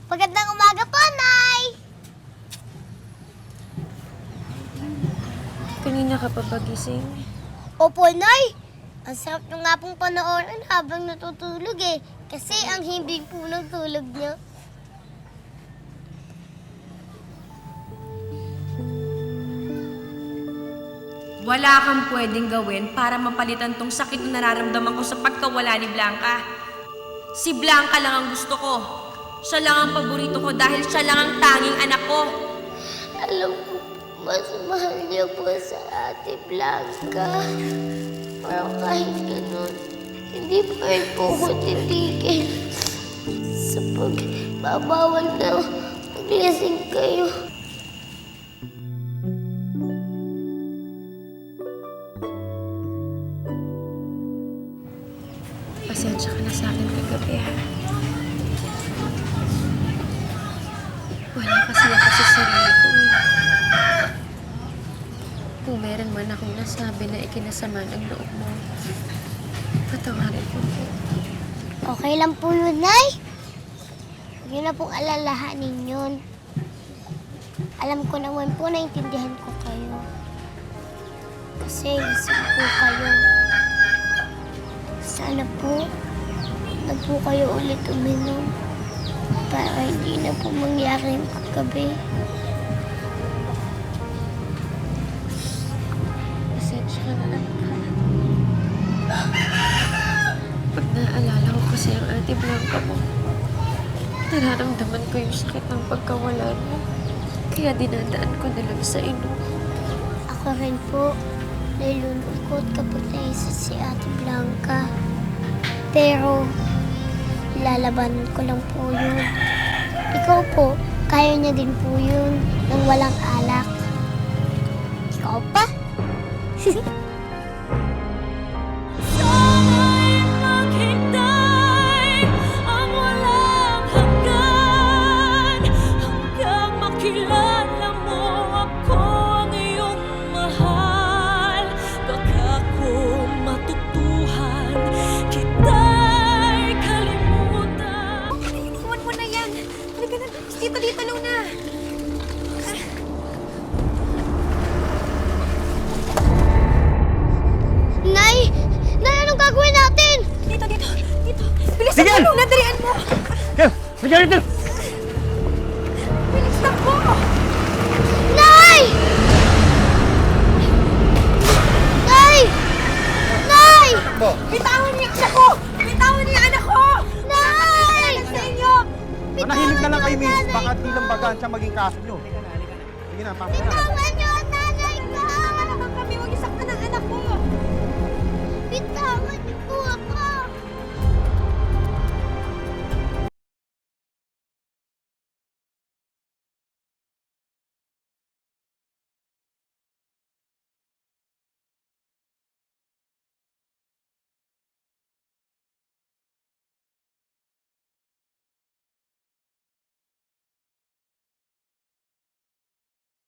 Magandang umaga po, Nay! Kanina ka pa pagising? Opo, Nay! Ang sarap nyo nga pong panoorin habang natutulog eh. Kasi ang hindi po ng tulog nyo. Wala kang pwedeng gawin para mapalitan tong sakit na nararamdaman ko sa pagkawala ni Blanca. Si Blanca lang ang gusto ko. Siya lang ang paborito ko dahil siya lang ang tanging anak ko. Alam ko, mas mahal niyo po sa Ate Blanca. Pero kahit ganun, hindi pa rin po ko titigil. Sa pagbabawal na maglasing kayo. Pasensya ka na sa akin kagabi, ha? Wala kasi ako sa sarili ko, eh. Kung meron man akong nasabi na ikinasama ng loob mo, patawarin mo po. Okay lang po yun, Nay. Huwag niyo na pong alalahanin yun. Alam ko naman po, naintindihan ko kayo. Kasi isip po kayo. Sana po, na po kayo ulit uminom para hindi na po mangyari yung kagabi. Pasensya ka na, anak, ha? Pag naaalala ko kasi ang Ate Blanca mo, nararamdaman ko yung sakit ng pagkawala niya. Kaya dinadaan ko na lang sa inom. Ako rin po, nilulungkot kapag naisip si Ate Blanca. Pero, lalabanan ko lang po yun. Ikaw po, kaya niya din po yun nang walang alak. Ikaw pa? Sana'y maghintay ang walang hanggan hanggang makilala mo ako ang iyong mahal. Baka ko matutuhan kita'y kalimutan. Iwan mo na yan! Halika na! Dito, Luna! Nay! Nay, anong gagawin natin? Dito! Bilisan mo, Luna! Dalian mo! Kaya, sige rito! Bilis na po! Nay! Nay! Nay! Bitawan niyo yung anak ko! Bitawan niyo yung anak ko! Nay! Sa inyo! Manahimik na lang kayo, miss. Baka di lang bagaan siya maging kaso nyo. Sige na, pasok na. Bitawan niyo